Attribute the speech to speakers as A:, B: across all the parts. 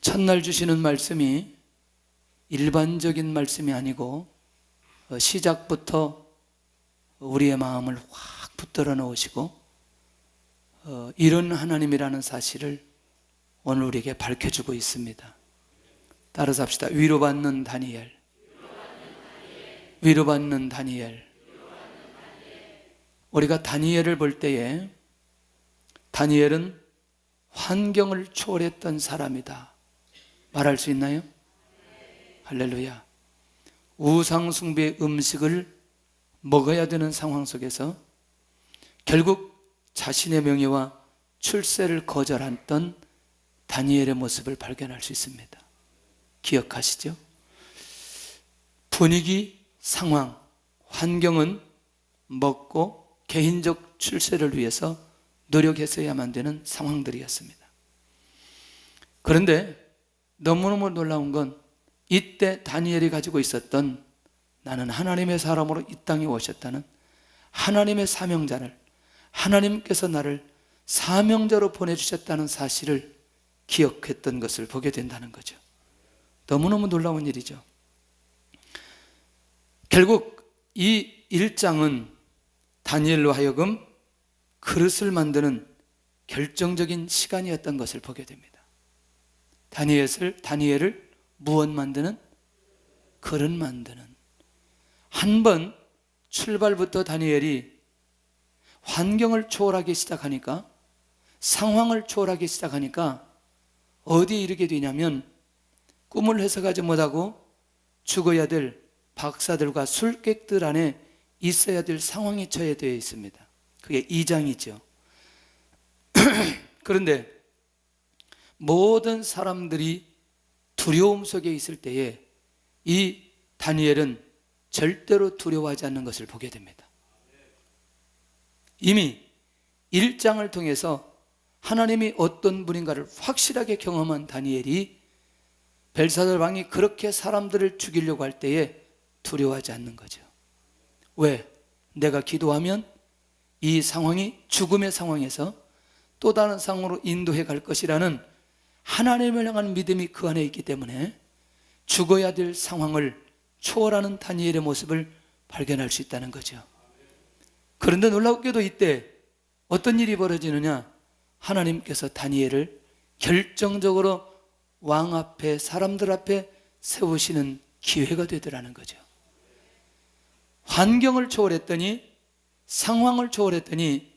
A: 첫날 주시는 말씀이 일반적인 말씀이 아니고 시작부터 우리의 마음을 확 붙들어 놓으시고 이런 하나님이라는 사실을 오늘 우리에게 밝혀주고 있습니다. 따라서 합시다. 위로받는 다니엘. 위로받는 다니엘. 우리가 다니엘을 볼 때에 다니엘은 환경을 초월했던 사람이다 말할 수 있나요? 할렐루야. 우상 숭배의 음식을 먹어야 되는 상황 속에서 결국 자신의 명예와 출세를 거절했던 다니엘의 모습을 발견할 수 있습니다. 기억하시죠? 분위기, 상황, 환경은 먹고 개인적 출세를 위해서 노력했어야만 되는 상황들이었습니다. 그런데 너무너무 놀라운 건 이때 다니엘이 가지고 있었던 나는 하나님의 사람으로 이 땅에 오셨다는 하나님의 사명자를, 하나님께서 나를 사명자로 보내주셨다는 사실을 기억했던 것을 보게 된다는 거죠. 너무너무 놀라운 일이죠. 결국 이 1장은 다니엘로 하여금 그릇을 만드는 결정적인 시간이었던 것을 보게 됩니다. 다니엘을 무엇 만드는? 그릇 만드는. 한 번 출발부터 다니엘이 환경을 초월하기 시작하니까, 상황을 초월하기 시작하니까 어디에 이르게 되냐면 꿈을 해석하지 못하고 죽어야 될 박사들과 술객들 안에 있어야 될 상황에 처해 되어 있습니다. 그게 2장이죠. 그런데 모든 사람들이 두려움 속에 있을 때에 이 다니엘은 절대로 두려워하지 않는 것을 보게 됩니다. 이미 1장을 통해서 하나님이 어떤 분인가를 확실하게 경험한 다니엘이 벨사살 왕이 그렇게 사람들을 죽이려고 할 때에 두려워하지 않는 거죠. 왜? 내가 기도하면 이 상황이 죽음의 상황에서 또 다른 상황으로 인도해 갈 것이라는 하나님을 향한 믿음이 그 안에 있기 때문에 죽어야 될 상황을 초월하는 다니엘의 모습을 발견할 수 있다는 거죠. 그런데 놀랍게도 이때 어떤 일이 벌어지느냐? 하나님께서 다니엘을 결정적으로 왕 앞에, 사람들 앞에 세우시는 기회가 되더라는 거죠. 환경을 초월했더니, 상황을 초월했더니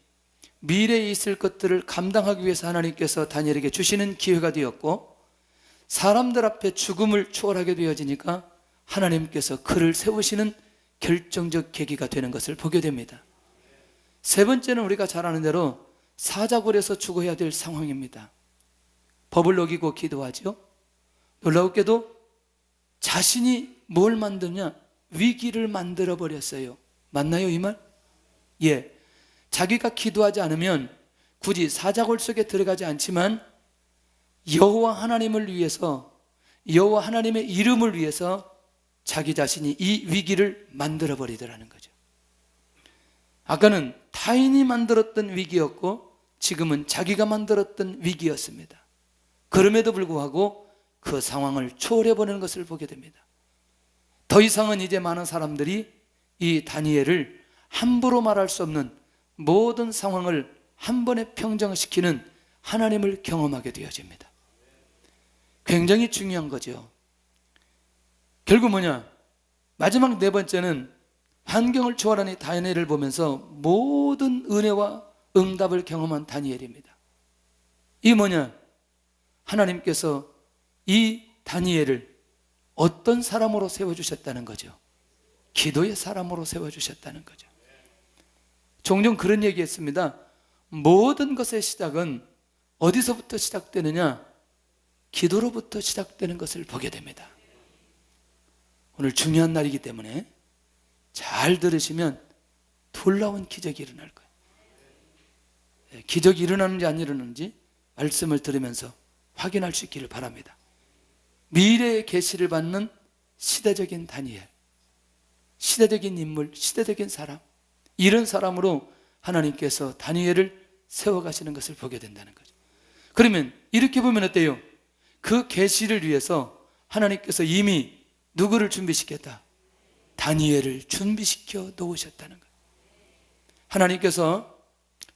A: 미래에 있을 것들을 감당하기 위해서 하나님께서 다니엘에게 주시는 기회가 되었고, 사람들 앞에 죽음을 초월하게 되어지니까 하나님께서 그를 세우시는 결정적 계기가 되는 것을 보게 됩니다. 세 번째는 우리가 잘 아는 대로 사자굴에서 죽어야 될 상황입니다. 법을 어기고 기도하죠. 놀랍게도 자신이 뭘 만드냐? 위기를 만들어 버렸어요. 맞나요, 이 말? 예. 자기가 기도하지 않으면 굳이 사자굴 속에 들어가지 않지만 여호와 하나님을 위해서, 여호와 하나님의 이름을 위해서 자기 자신이 이 위기를 만들어 버리더라는 거죠. 아까는 타인이 만들었던 위기였고 지금은 자기가 만들었던 위기였습니다. 그럼에도 불구하고 그 상황을 초월해 보내는 것을 보게 됩니다. 더 이상은 이제 많은 사람들이 이 다니엘을 함부로 말할 수 없는 모든 상황을 한 번에 평정시키는 하나님을 경험하게 되어집니다. 굉장히 중요한 거죠. 결국 뭐냐? 마지막 네 번째는 환경을 초월하는 다니엘을 보면서 모든 은혜와 응답을 경험한 다니엘입니다. 이게 뭐냐? 하나님께서 이 다니엘을 어떤 사람으로 세워주셨다는 거죠. 기도의 사람으로 세워주셨다는 거죠. 종종 그런 얘기 했습니다. 모든 것의 시작은 어디서부터 시작되느냐? 기도로부터 시작되는 것을 보게 됩니다. 오늘 중요한 날이기 때문에 잘 들으시면 놀라운 기적이 일어날 거예요. 기적이 일어나는지 안 일어나는지 말씀을 들으면서 확인할 수 있기를 바랍니다. 미래의 계시를 받는 시대적인 다니엘, 시대적인 인물, 시대적인 사람, 이런 사람으로 하나님께서 다니엘을 세워가시는 것을 보게 된다는 거죠. 그러면 이렇게 보면 어때요? 그 계시를 위해서 하나님께서 이미 누구를 준비시켰다? 다니엘을 준비시켜 놓으셨다는 거예요. 하나님께서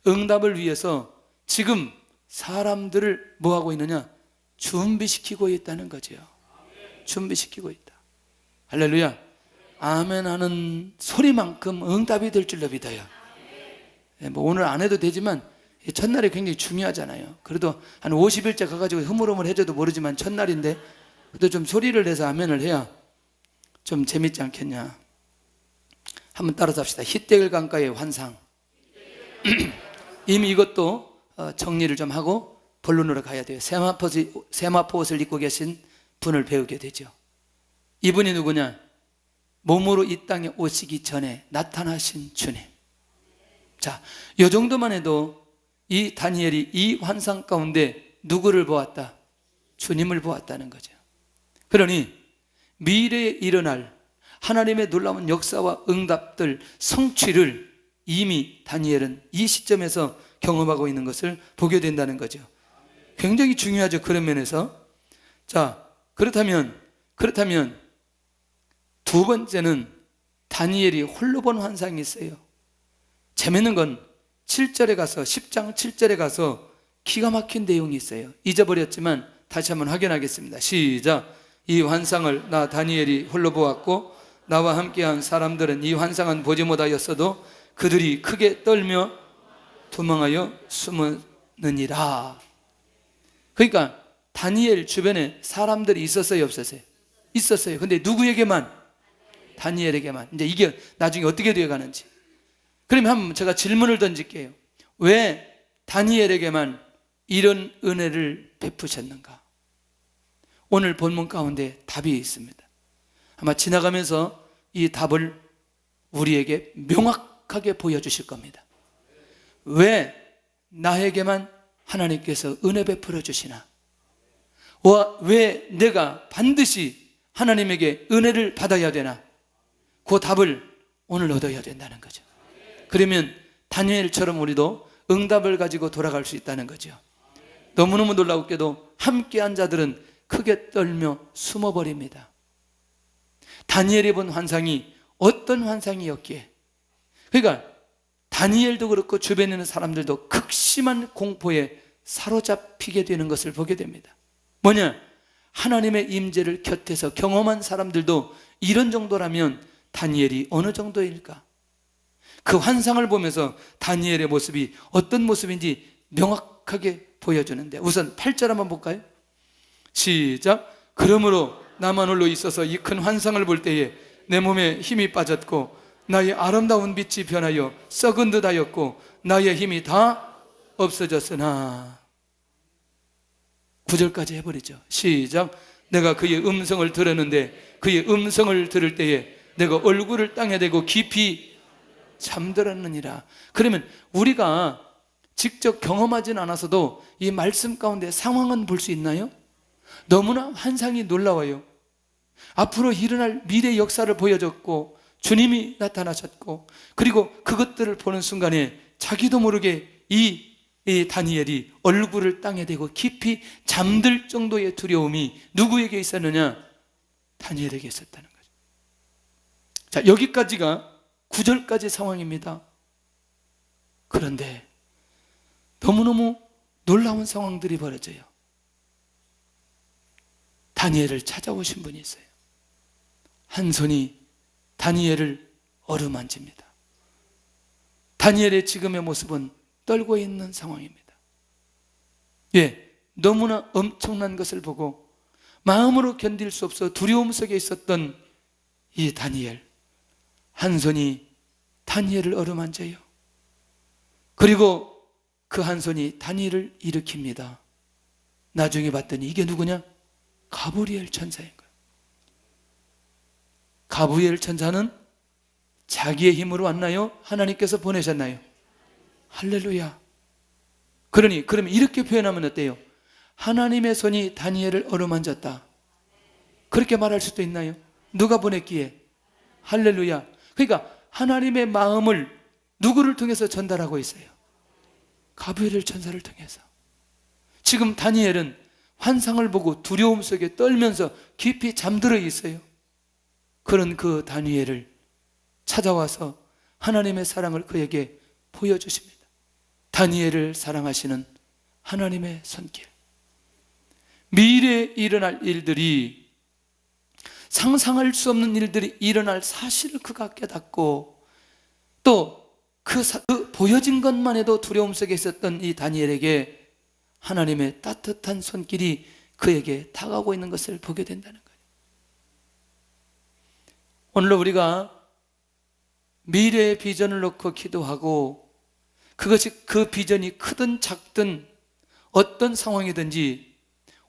A: 응답을 위해서 지금 사람들을 뭐하고 있느냐? 준비시키고 있다는 거죠. 준비시키고 있다. 할렐루야. 아멘 하는 소리만큼 응답이 될 줄로 믿어요. 뭐 오늘 안 해도 되지만 첫날이 굉장히 중요하잖아요. 그래도 한 50일째 가가지고 흐물흐물 해줘도 모르지만 첫날인데 그래도 좀 소리를 내서 아멘을 해야 좀 재밌지 않겠냐. 한번 따라서 합시다. 히데길 강가의 환상. 이미 이것도 정리를 좀 하고 본론으로 가야 돼요. 세마포 옷을 입고 계신 분을 배우게 되죠. 이분이 누구냐? 몸으로 이 땅에 오시기 전에 나타나신 주님. 자, 이 정도만 해도 이 다니엘이 이 환상 가운데 누구를 보았다? 주님을 보았다는 거죠. 그러니 미래에 일어날 하나님의 놀라운 역사와 응답들, 성취를 이미 다니엘은 이 시점에서 경험하고 있는 것을 보게 된다는 거죠. 굉장히 중요하죠. 그런 면에서. 자, 그렇다면 두 번째는 다니엘이 홀로 본 환상이 있어요. 재밌는 건 7절에 가서 10장 7절에 가서 기가 막힌 내용이 있어요. 잊어버렸지만 다시 한번 확인하겠습니다. 시작. 이 환상을 나 다니엘이 홀로 보았고 나와 함께한 사람들은 이 환상은 보지 못하였어도 그들이 크게 떨며 도망하여 숨었느니라. 그러니까 다니엘 주변에 사람들이 있었어요, 없었어요? 있었어요. 근데 누구에게만? 다니엘에게만. 이제 이게 나중에 어떻게 되어가는지. 그러면 한번 제가 질문을 던질게요. 왜 다니엘에게만 이런 은혜를 베푸셨는가? 오늘 본문 가운데 답이 있습니다. 아마 지나가면서 이 답을 우리에게 명확하게 보여주실 겁니다. 왜 나에게만 하나님께서 은혜 베풀어 주시나? 왜 내가 반드시 하나님에게 은혜를 받아야 되나? 그 답을 오늘 얻어야 된다는 거죠. 그러면 다니엘처럼 우리도 응답을 가지고 돌아갈 수 있다는 거죠. 너무너무 놀라웠게도 함께한 자들은 크게 떨며 숨어버립니다. 다니엘이 본 환상이 어떤 환상이었기에? 그러니까 다니엘도 그렇고 주변에 있는 사람들도 극심한 공포에 사로잡히게 되는 것을 보게 됩니다. 뭐냐? 하나님의 임재를 곁에서 경험한 사람들도 이런 정도라면 다니엘이 어느 정도일까? 그 환상을 보면서 다니엘의 모습이 어떤 모습인지 명확하게 보여주는데, 우선 8절 한번 볼까요? 시작. 그러므로 나만 홀로 있어서 이 큰 환상을 볼 때에 내 몸에 힘이 빠졌고 나의 아름다운 빛이 변하여 썩은 듯 하였고 나의 힘이 다 없어졌으나. 9절까지 해버리죠. 시작. 내가 그의 음성을 들었는데 그의 음성을 들을 때에 내가 얼굴을 땅에 대고 깊이 잠들었느니라. 그러면 우리가 직접 경험하진 않아서도 이 말씀 가운데 상황은 볼 수 있나요? 너무나 환상이 놀라워요. 앞으로 일어날 미래 역사를 보여줬고 주님이 나타나셨고, 그리고 그것들을 보는 순간에 자기도 모르게 이 다니엘이 얼굴을 땅에 대고 깊이 잠들 정도의 두려움이 누구에게 있었느냐? 다니엘에게 있었다는 거죠. 자, 여기까지가 9절까지 상황입니다. 그런데 너무너무 놀라운 상황들이 벌어져요. 다니엘을 찾아오신 분이 있어요. 한 손이 다니엘을 어루만집니다. 다니엘의 지금의 모습은 떨고 있는 상황입니다. 너무나 엄청난 것을 보고 마음으로 견딜 수 없어 두려움 속에 있었던 이 다니엘, 한 손이 다니엘을 어루만져요. 그리고 그 한 손이 다니엘을 일으킵니다. 나중에 봤더니 이게 누구냐? 가브리엘 천사인 거예요. 가브리엘 천사는 자기의 힘으로 왔나요? 하나님께서 보내셨나요? 할렐루야. 그러면 이렇게 표현하면 어때요? 하나님의 손이 다니엘을 어루만졌다. 그렇게 말할 수도 있나요? 누가 보냈기에? 할렐루야. 그러니까 하나님의 마음을 누구를 통해서 전달하고 있어요? 가브리엘 천사를 통해서. 지금 다니엘은 환상을 보고 두려움 속에 떨면서 깊이 잠들어 있어요. 그런 그 다니엘을 찾아와서 하나님의 사랑을 그에게 보여주십니다. 다니엘을 사랑하시는 하나님의 손길. 미래에 일어날 일들이, 상상할 수 없는 일들이 일어날 사실을 그가 깨닫고, 또 그 보여진 것만 해도 두려움 속에 있었던 이 다니엘에게 하나님의 따뜻한 손길이 그에게 다가오고 있는 것을 보게 된다는 거예요. 오늘 우리가 미래의 비전을 놓고 기도하고, 그것이 그 비전이 크든 작든 어떤 상황이든지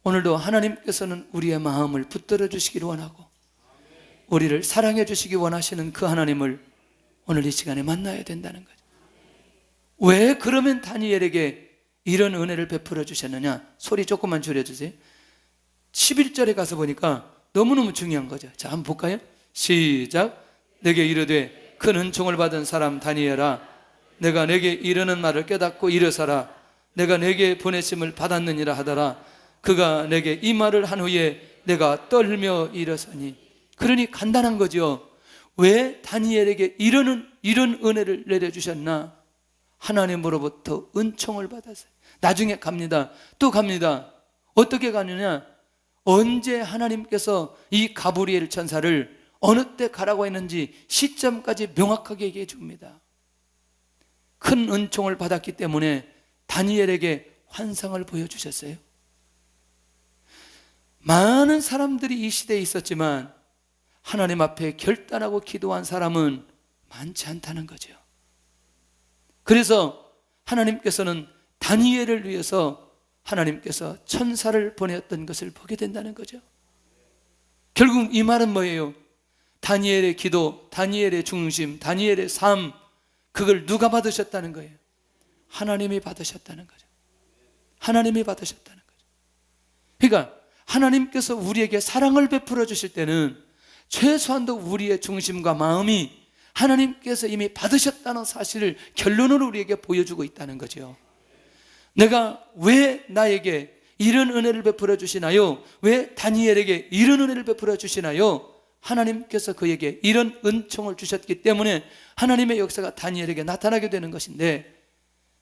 A: 오늘도 하나님께서는 우리의 마음을 붙들어 주시기를 원하고, 우리를 사랑해 주시기 원하시는 그 하나님을 오늘 이 시간에 만나야 된다는 거죠. 왜 그러면 다니엘에게 이런 은혜를 베풀어 주셨느냐? 소리 조금만 줄여주세요. 11절에 가서 보니까 너무너무 중요한 거죠. 자, 한번 볼까요? 시작. 내게 이르되 큰 은총을 받은 사람 다니엘아, 내가 내게 이르는 말을 깨닫고 일어서라. 내가 내게 보내심을 받았느니라 하더라. 그가 내게 이 말을 한 후에 내가 떨며 일어서니. 그러니 간단한 거죠. 왜 다니엘에게 이런 은혜를 내려주셨나? 하나님으로부터 은총을 받았어요. 나중에 갑니다. 또 갑니다. 어떻게 가느냐? 언제 하나님께서 이 가브리엘 천사를 어느 때 가라고 했는지 시점까지 명확하게 얘기해 줍니다. 큰 은총을 받았기 때문에 다니엘에게 환상을 보여주셨어요. 많은 사람들이 이 시대에 있었지만 하나님 앞에 결단하고 기도한 사람은 많지 않다는 거죠. 그래서 하나님께서는 다니엘을 위해서 하나님께서 천사를 보내었던 것을 보게 된다는 거죠. 결국 이 말은 뭐예요? 다니엘의 기도, 다니엘의 중심, 다니엘의 삶, 그걸 누가 받으셨다는 거예요? 하나님이 받으셨다는 거죠. 하나님이 받으셨다는 거죠. 그러니까 하나님께서 우리에게 사랑을 베풀어 주실 때는 최소한도 우리의 중심과 마음이 하나님께서 이미 받으셨다는 사실을 결론으로 우리에게 보여주고 있다는 거죠. 내가 왜 나에게 이런 은혜를 베풀어 주시나요? 왜 다니엘에게 이런 은혜를 베풀어 주시나요? 하나님께서 그에게 이런 은총을 주셨기 때문에 하나님의 역사가 다니엘에게 나타나게 되는 것인데,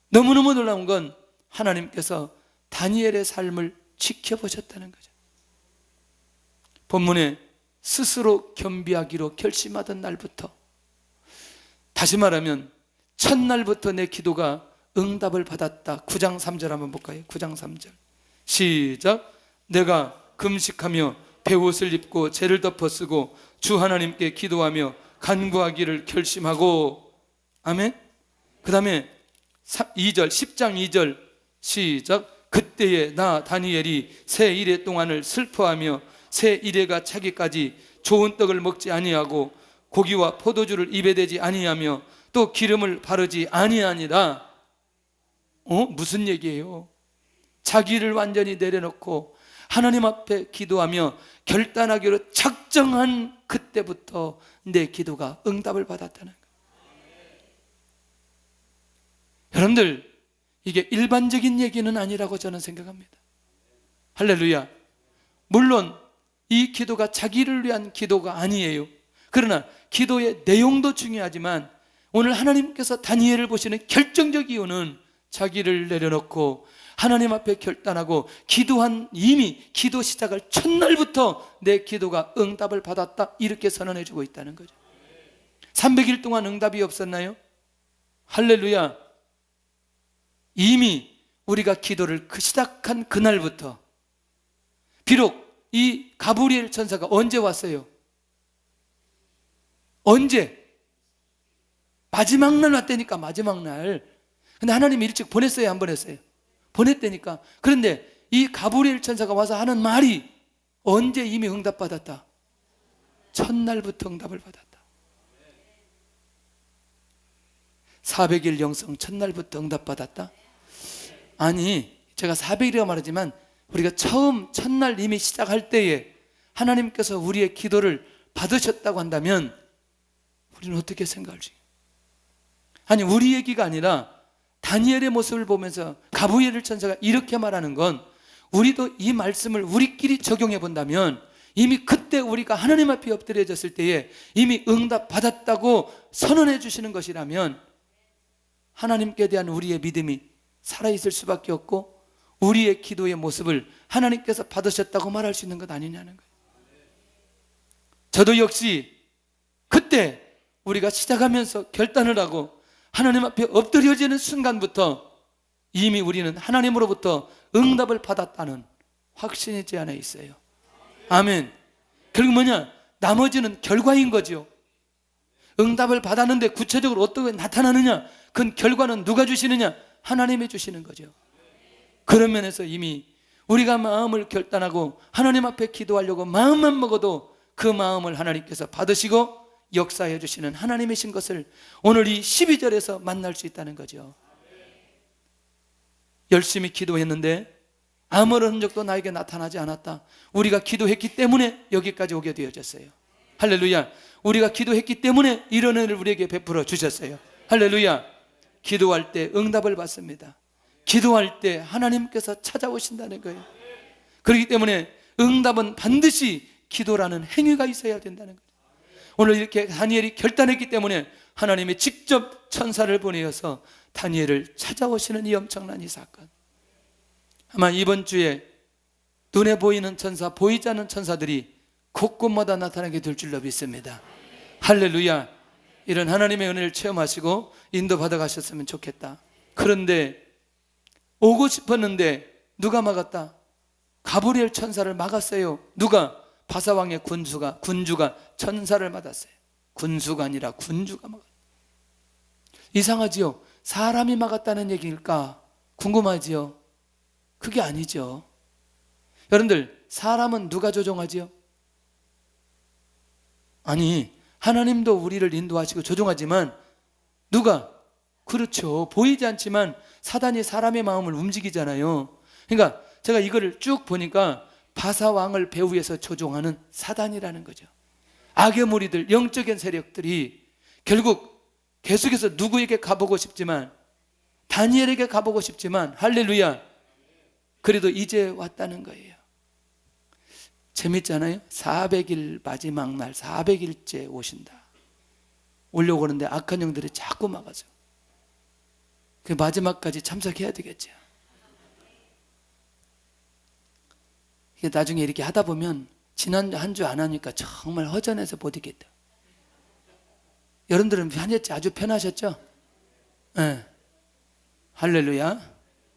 A: 너무너무 놀라운 건 하나님께서 다니엘의 삶을 지켜보셨다는 거죠. 본문에 스스로 겸비하기로 결심하던 날부터, 다시 말하면 첫날부터 내 기도가 응답을 받았다. 9장 3절 한번 볼까요? 9장 3절 시작. 내가 금식하며 베옷을 입고 죄를 덮어 쓰고 주 하나님께 기도하며 간구하기를 결심하고. 아멘. 그 다음에 2절 10장 2절 시작. 그때에 나 다니엘이 새 이래 동안을 슬퍼하며 새 이래가 차기까지 좋은 떡을 먹지 아니하고 고기와 포도주를 입에 대지 아니하며 또 기름을 바르지 아니하니라. 무슨 얘기예요? 자기를 완전히 내려놓고 하나님 앞에 기도하며 결단하기로 작정한 그때부터 내 기도가 응답을 받았다는 거예요. 여러분들, 이게 일반적인 얘기는 아니라고 저는 생각합니다. 할렐루야. 물론 이 기도가 자기를 위한 기도가 아니에요. 그러나 기도의 내용도 중요하지만 오늘 하나님께서 다니엘을 보시는 결정적 이유는 자기를 내려놓고 하나님 앞에 결단하고 기도한, 이미 기도 시작할 첫날부터 내 기도가 응답을 받았다, 이렇게 선언해 주고 있다는 거죠. 300일 동안 응답이 없었나요? 할렐루야. 이미 우리가 기도를 시작한 그날부터, 비록 이 가브리엘 천사가 언제 왔어요? 언제? 마지막 날 왔다니까. 마지막 날. 근데 하나님이 일찍 보냈어요, 안 보냈어요? 보냈다니까. 그런데 이 가브리엘 천사가 와서 하는 말이 언제 이미 응답받았다? 첫날부터 응답을 받았다. 400일 영성 첫날부터 응답받았다? 아니, 제가 400일이라고 말하지만 우리가 처음 첫날 이미 시작할 때에 하나님께서 우리의 기도를 받으셨다고 한다면 우리는 어떻게 생각할지. 아니, 우리 얘기가 아니라 다니엘의 모습을 보면서 가브리엘 천사가 이렇게 말하는 건 우리도 이 말씀을 우리끼리 적용해 본다면 이미 그때 우리가 하나님 앞에 엎드려졌을 때에 이미 응답 받았다고 선언해 주시는 것이라면 하나님께 대한 우리의 믿음이 살아있을 수밖에 없고 우리의 기도의 모습을 하나님께서 받으셨다고 말할 수 있는 것 아니냐는 거예요. 저도 역시 그때 우리가 시작하면서 결단을 하고 하나님 앞에 엎드려지는 순간부터 이미 우리는 하나님으로부터 응답을 받았다는 확신이 제 안에 있어요. 아멘. 결국 뭐냐? 나머지는 결과인 거죠. 응답을 받았는데 구체적으로 어떻게 나타나느냐? 그 결과는 누가 주시느냐? 하나님이 주시는 거죠. 그런 면에서 이미 우리가 마음을 결단하고 하나님 앞에 기도하려고 마음만 먹어도 그 마음을 하나님께서 받으시고 역사해 주시는 하나님이신 것을 오늘 이 12절에서 만날 수 있다는 거죠. 열심히 기도했는데 아무런 흔적도 나에게 나타나지 않았다. 우리가 기도했기 때문에 여기까지 오게 되어졌어요. 할렐루야. 우리가 기도했기 때문에 이런 은혜를 우리에게 베풀어 주셨어요. 할렐루야. 기도할 때 응답을 받습니다. 기도할 때 하나님께서 찾아오신다는 거예요. 그렇기 때문에 응답은 반드시 기도라는 행위가 있어야 된다는 거예요. 오늘 이렇게 다니엘이 결단했기 때문에 하나님이 직접 천사를 보내어서 다니엘을 찾아오시는 이 엄청난 이 사건. 아마 이번 주에 눈에 보이는 천사, 보이지 않는 천사들이 곳곳마다 나타나게 될 줄로 믿습니다. 할렐루야. 이런 하나님의 은혜를 체험하시고 인도받아 가셨으면 좋겠다. 그런데 오고 싶었는데 누가 막았다? 가브리엘 천사를 막았어요. 누가? 바사왕의 군주가 천사를 막았어요. 군수가 아니라 군주가 막았어요. 이상하지요? 사람이 막았다는 얘기일까? 궁금하지요? 그게 아니죠. 여러분들, 사람은 누가 조종하지요? 아니, 하나님도 우리를 인도하시고 조종하지만 누가? 그렇죠. 보이지 않지만 사단이 사람의 마음을 움직이잖아요. 그러니까 제가 이거를 쭉 보니까 바사왕을 배후에서 조종하는 사단이라는 거죠. 악의 무리들, 영적인 세력들이 결국 계속해서 누구에게 가보고 싶지만, 다니엘에게 가보고 싶지만, 할렐루야, 그래도 이제 왔다는 거예요. 재밌잖아요. 400일 마지막 날 400일째 오신다. 오려고 하는데 악한 영들이 자꾸 막아서 그 마지막까지 참석해야 되겠죠. 나중에 이렇게 하다 보면 지난 한 주 안 하니까 정말 허전해서 못 있겠다. 여러분들은 편했죠? 아주 편하셨죠? 네. 할렐루야.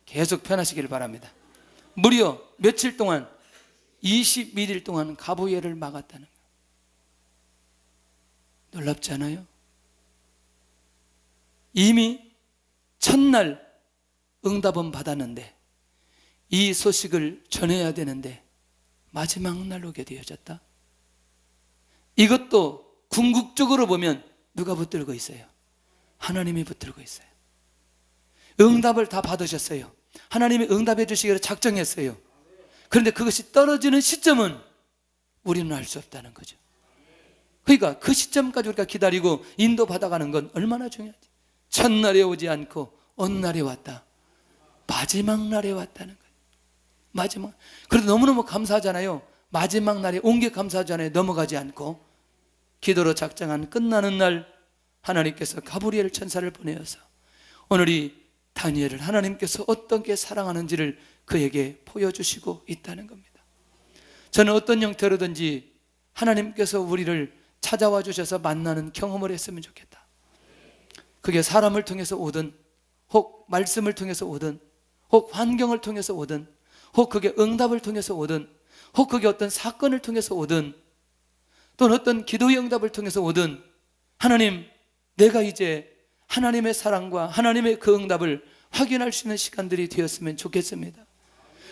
A: 계속 편하시길 바랍니다. 무려 며칠 동안 21일 동안 가브리엘을 막았다는 거예요. 놀랍지 않아요? 이미 첫날 응답은 받았는데 이 소식을 전해야 되는데 마지막 날 오게 되어졌다. 이것도 궁극적으로 보면 누가 붙들고 있어요? 하나님이 붙들고 있어요. 응답을 다 받으셨어요. 하나님이 응답해 주시기로 작정했어요. 그런데 그것이 떨어지는 시점은 우리는 알 수 없다는 거죠. 그러니까 그 시점까지 우리가 기다리고 인도받아가는 건 얼마나 중요하지. 첫날에 오지 않고 어느 날에 왔다. 마지막 날에 왔다는 거예요. 마지막. 그래도 너무너무 감사하잖아요. 마지막 날에 온 게 감사하잖아요. 넘어가지 않고 기도로 작정한 끝나는 날 하나님께서 가브리엘 천사를 보내어서 오늘 이 다니엘을 하나님께서 어떻게 사랑하는지를 그에게 보여주시고 있다는 겁니다. 저는 어떤 형태로든지 하나님께서 우리를 찾아와 주셔서 만나는 경험을 했으면 좋겠다. 그게 사람을 통해서 오든 혹 말씀을 통해서 오든 혹 환경을 통해서 오든 혹 그게 응답을 통해서 오든 혹 그게 어떤 사건을 통해서 오든 또는 어떤 기도의 응답을 통해서 오든 하나님, 내가 이제 하나님의 사랑과 하나님의 그 응답을 확인할 수 있는 시간들이 되었으면 좋겠습니다.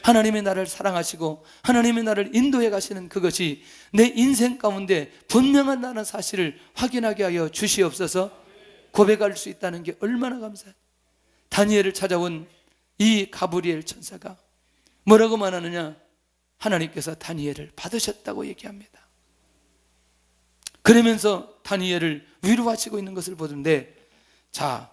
A: 하나님이 나를 사랑하시고 하나님이 나를 인도해 가시는 그것이 내 인생 가운데 분명하다는 사실을 확인하게 하여 주시옵소서. 고백할 수 있다는 게 얼마나 감사해요. 다니엘을 찾아온 이 가브리엘 천사가 뭐라고 말하느냐? 하나님께서 다니엘을 받으셨다고 얘기합니다. 그러면서 다니엘을 위로하시고 있는 것을 보는데, 자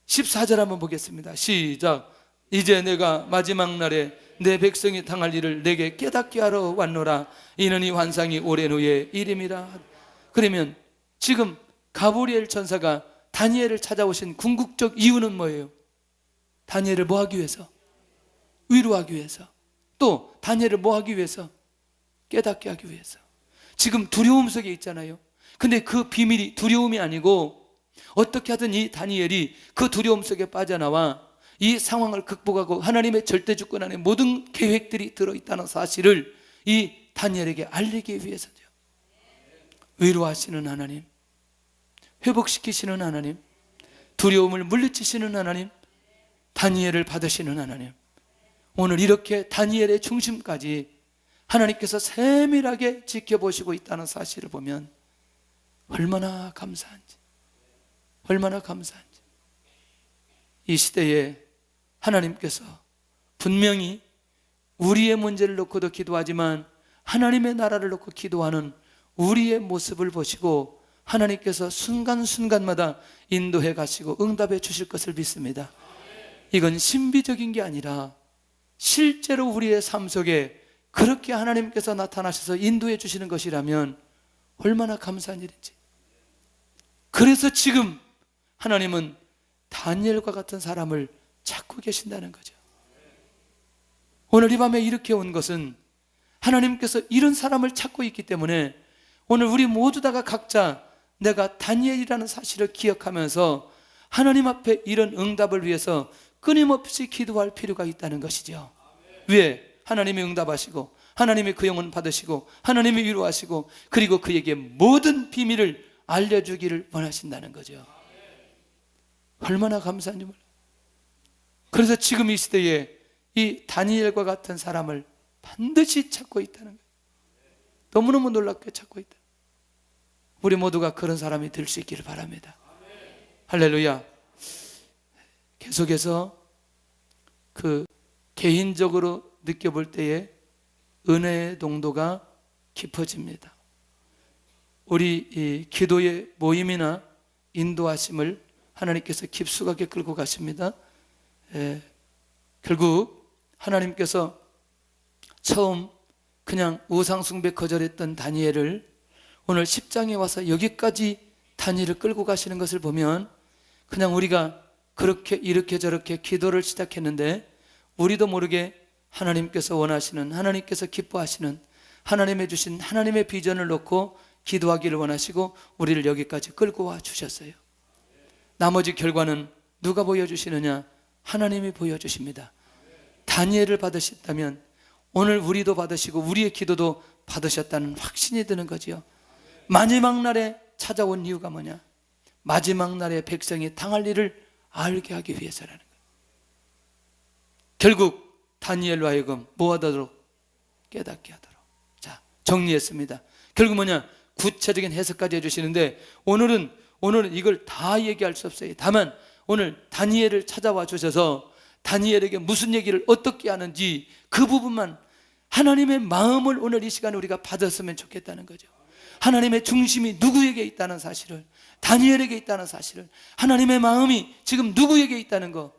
A: 14절 한번 보겠습니다. 시작. 이제 내가 마지막 날에 내 백성이 당할 일을 내게 깨닫게 하러 왔노라. 이는 이 환상이 오랜 후의 일임이라. 그러면 지금 가브리엘 천사가 다니엘을 찾아오신 궁극적 이유는 뭐예요? 다니엘을 뭐 하기 위해서? 위로하기 위해서. 또 다니엘을 뭐 하기 위해서? 깨닫게 하기 위해서. 지금 두려움 속에 있잖아요. 근데 그 비밀이 두려움이 아니고 어떻게 하든 이 다니엘이 그 두려움 속에 빠져나와 이 상황을 극복하고 하나님의 절대 주권 안에 모든 계획들이 들어있다는 사실을 이 다니엘에게 알리기 위해서죠. 위로하시는 하나님, 회복시키시는 하나님, 두려움을 물리치시는 하나님, 다니엘을 받으시는 하나님, 오늘 이렇게 다니엘의 중심까지 하나님께서 세밀하게 지켜보시고 있다는 사실을 보면 얼마나 감사한지, 얼마나 감사한지. 이 시대에 하나님께서 분명히 우리의 문제를 놓고도 기도하지만 하나님의 나라를 놓고 기도하는 우리의 모습을 보시고 하나님께서 순간순간마다 인도해 가시고 응답해 주실 것을 믿습니다. 이건 신비적인 게 아니라 실제로 우리의 삶 속에 그렇게 하나님께서 나타나셔서 인도해 주시는 것이라면 얼마나 감사한 일인지. 그래서 지금 하나님은 다니엘과 같은 사람을 찾고 계신다는 거죠. 오늘 이 밤에 이렇게 온 것은 하나님께서 이런 사람을 찾고 있기 때문에 오늘 우리 모두 다가 각자 내가 다니엘이라는 사실을 기억하면서 하나님 앞에 이런 응답을 위해서 끊임없이 기도할 필요가 있다는 것이죠. 왜? 하나님이 응답하시고 하나님이 그 영혼 받으시고 하나님이 위로하시고 그리고 그에게 모든 비밀을 알려주기를 원하신다는 거죠. 얼마나 감사한지 몰라요. 그래서 지금 이 시대에 이 다니엘과 같은 사람을 반드시 찾고 있다는 거예요. 너무너무 놀랍게 찾고 있다. 우리 모두가 그런 사람이 될 수 있기를 바랍니다. 할렐루야. 계속해서 그 개인적으로 느껴볼 때에 은혜의 동도가 깊어집니다. 우리 이 기도의 모임이나 인도하심을 하나님께서 깊숙하게 끌고 가십니다. 결국 하나님께서 처음 그냥 우상숭배 거절했던 다니엘을 오늘 10장에 와서 여기까지 다니엘을 끌고 가시는 것을 보면 그냥 우리가 그렇게 이렇게 저렇게 기도를 시작했는데 우리도 모르게 하나님께서 원하시는, 하나님께서 기뻐하시는 하나님의 주신 하나님의 비전을 놓고 기도하기를 원하시고 우리를 여기까지 끌고 와 주셨어요. 나머지 결과는 누가 보여주시느냐? 하나님이 보여주십니다. 다니엘을 받으셨다면 오늘 우리도 받으시고 우리의 기도도 받으셨다는 확신이 드는 거지요. 마지막 날에 찾아온 이유가 뭐냐? 마지막 날에 백성이 당할 일을 알게 하기 위해서라는 거예요. 결국 다니엘로 하여금 뭐 하도록? 깨닫게 하도록. 자, 정리했습니다. 결국 뭐냐? 구체적인 해석까지 해주시는데 오늘은 이걸 다 얘기할 수 없어요. 다만 오늘 다니엘을 찾아와 주셔서 다니엘에게 무슨 얘기를 어떻게 하는지 그 부분만 하나님의 마음을 오늘 이 시간에 우리가 받았으면 좋겠다는 거죠. 하나님의 중심이 누구에게 있다는 사실을, 다니엘에게 있다는 사실을, 하나님의 마음이 지금 누구에게 있다는 거,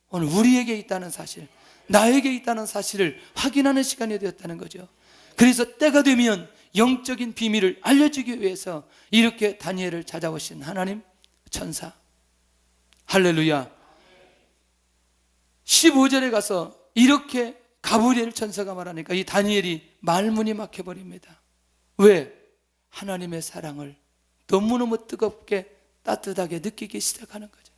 A: 오늘 우리에게 있다는 사실, 나에게 있다는 사실을 확인하는 시간이 되었다는 거죠. 그래서 때가 되면 영적인 비밀을 알려주기 위해서 이렇게 다니엘을 찾아오신 하나님 천사. 할렐루야. 15절에 가서 이렇게 가브리엘 천사가 말하니까 이 다니엘이 말문이 막혀버립니다. 왜? 하나님의 사랑을 너무너무 뜨겁게 따뜻하게 느끼기 시작하는 거죠.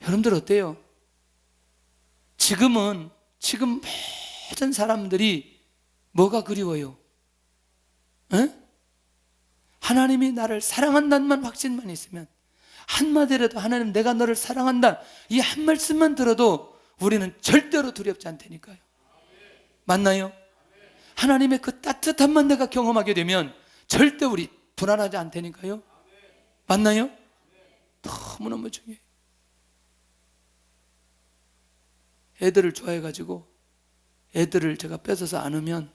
A: 여러분들 어때요? 지금 모든 사람들이 뭐가 그리워요? 에? 하나님이 나를 사랑한다는 확신만 있으면, 한마디라도 하나님 내가 너를 사랑한다 이 한 말씀만 들어도 우리는 절대로 두렵지 않다니까요. 맞나요? 하나님의 그 따뜻함만 내가 경험하게 되면 절대 우리 불안하지 않다니까요. 맞나요? 너무너무 중요해요. 애들을 좋아해가지고 애들을 제가 뺏어서 안으면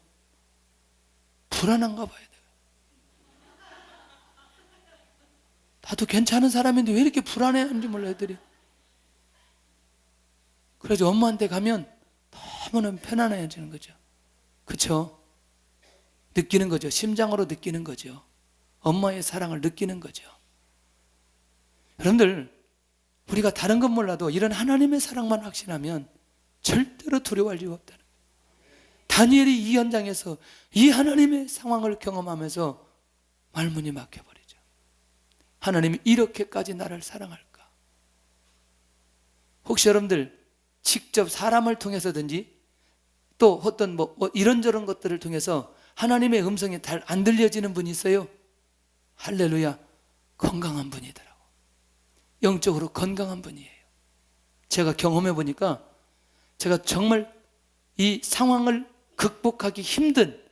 A: 불안한가 봐요. 나도 괜찮은 사람인데 왜 이렇게 불안해하는지 몰라 애들이. 그래서 그래서 엄마한테 가면 너무너무 편안해지는 거죠. 그렇죠? 느끼는 거죠. 심장으로 느끼는 거죠. 엄마의 사랑을 느끼는 거죠. 여러분들, 우리가 다른 건 몰라도 이런 하나님의 사랑만 확신하면 절대로 두려워할 이유가 없다는 거예요. 다니엘이 이 현장에서 이 하나님의 상황을 경험하면서 말문이 막혀버리죠. 하나님이 이렇게까지 나를 사랑할까? 혹시 여러분들 직접 사람을 통해서든지 또 어떤 이런저런 것들을 통해서 하나님의 음성이 잘 안 들려지는 분이 있어요? 할렐루야, 건강한 분이더라고. 영적으로 건강한 분이에요. 제가 경험해 보니까 제가 정말 이 상황을 극복하기 힘든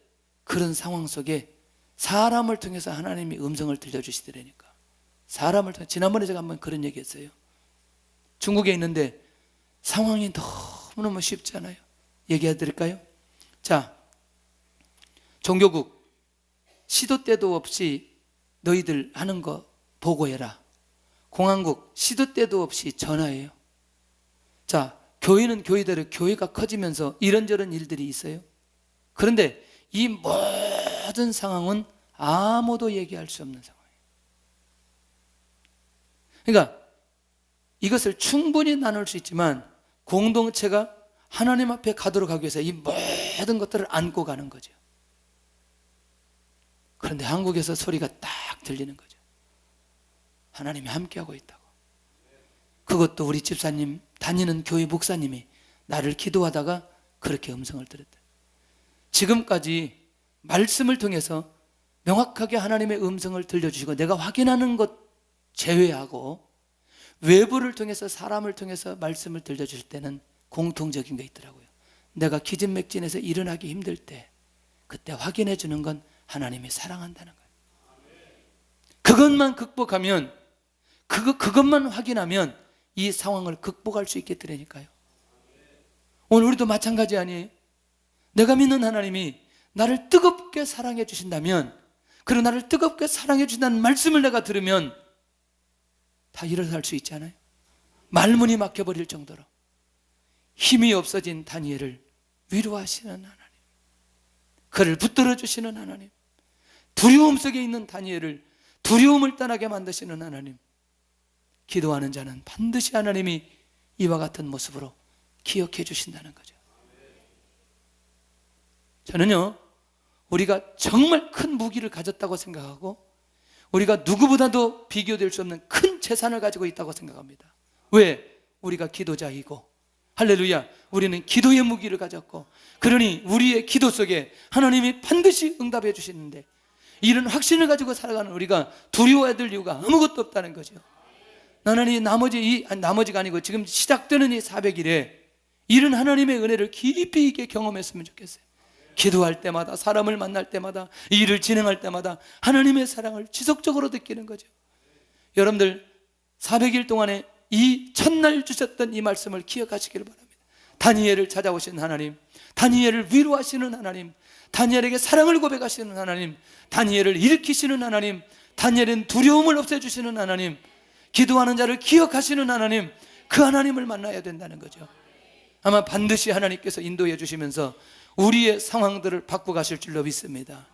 A: 그런 상황 속에 사람을 통해서 하나님이 음성을 들려주시더라니까. 사람을 통해. 지난번에 제가 한번 그런 얘기 했어요. 중국에 있는데 상황이 너무너무 쉽지 않아요. 얘기해 드릴까요? 자, 종교국 시도 때도 없이 너희들 하는 거 보고해라. 공항국 시도 때도 없이 전화해요. 자, 교회는 교회대로 교회가 커지면서 이런저런 일들이 있어요. 그런데 이 모든 상황은 아무도 얘기할 수 없는 상황이에요. 그러니까 이것을 충분히 나눌 수 있지만 공동체가 하나님 앞에 가도록 하기 위해서 이 모든 것들을 안고 가는 거죠. 그런데 한국에서 소리가 딱 들리는 거죠. 하나님이 함께하고 있다고. 그것도 우리 집사님, 다니는 교회 목사님이 나를 기도하다가 그렇게 음성을 들었다. 지금까지 말씀을 통해서 명확하게 하나님의 음성을 들려주시고 내가 확인하는 것 제외하고 외부를 통해서 사람을 통해서 말씀을 들려주실 때는 공통적인 게 있더라고요. 내가 기진맥진해서 일어나기 힘들 때 그때 확인해 주는 건 하나님이 사랑한다는 거예요. 그것만 극복하면 그것만 확인하면 이 상황을 극복할 수 있겠더라니까요. 오늘 우리도 마찬가지 아니에요? 내가 믿는 하나님이 나를 뜨겁게 사랑해 주신다면, 그리고 나를 뜨겁게 사랑해 주신다는 말씀을 내가 들으면 다 일어날 수 있지 않아요? 말문이 막혀버릴 정도로 힘이 없어진 다니엘을 위로하시는 하나님, 그를 붙들어 주시는 하나님, 두려움 속에 있는 다니엘을 두려움을 떠나게 만드시는 하나님, 기도하는 자는 반드시 하나님이 이와 같은 모습으로 기억해 주신다는 거죠. 저는요, 우리가 정말 큰 무기를 가졌다고 생각하고 우리가 누구보다도 비교될 수 없는 큰 재산을 가지고 있다고 생각합니다. 왜? 우리가 기도자이고, 할렐루야, 우리는 기도의 무기를 가졌고, 그러니 우리의 기도 속에 하나님이 반드시 응답해 주시는데 이런 확신을 가지고 살아가는 우리가 두려워해야 될 이유가 아무것도 없다는 거죠. 나는 나머지가 아니고 지금 시작되는 이 400일에 이런 하나님의 은혜를 깊이 있게 경험했으면 좋겠어요. 기도할 때마다, 사람을 만날 때마다, 일을 진행할 때마다 하나님의 사랑을 지속적으로 느끼는 거죠. 여러분들 400일 동안에 이 첫날 주셨던 이 말씀을 기억하시기를 바랍니다. 다니엘을 찾아오신 하나님, 다니엘을 위로하시는 하나님, 다니엘에게 사랑을 고백하시는 하나님, 다니엘을 일으키시는 하나님, 다니엘은 두려움을 없애주시는 하나님, 기도하는 자를 기억하시는 하나님, 그 하나님을 만나야 된다는 거죠. 아마 반드시 하나님께서 인도해 주시면서 우리의 상황들을 바꿔가실 줄로 믿습니다.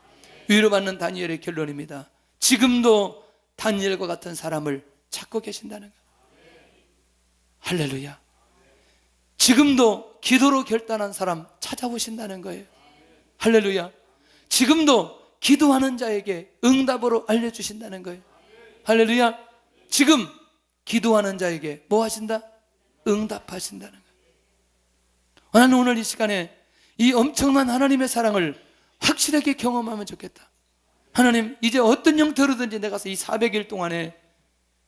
A: 위로받는 다니엘의 결론입니다. 지금도 다니엘과 같은 사람을 찾고 계신다는 거예요. 할렐루야. 지금도 기도로 결단한 사람 찾아오신다는 거예요. 할렐루야. 지금도 기도하는 자에게 응답으로 알려주신다는 거예요. 할렐루야. 지금 기도하는 자에게 뭐 하신다? 응답하신다는 거예요. 나는 오늘 이 시간에 이 엄청난 하나님의 사랑을 확실하게 경험하면 좋겠다. 하나님, 이제 어떤 형태로든지 내가 이 400일 동안에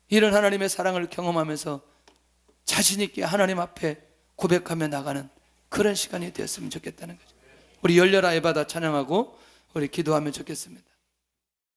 A: 이런 하나님의 사랑을 경험하면서 자신 있게 하나님 앞에 고백하며 나가는 그런 시간이 되었으면 좋겠다는 거죠. 우리 열려라 에바다 찬양하고 우리 기도하면 좋겠습니다.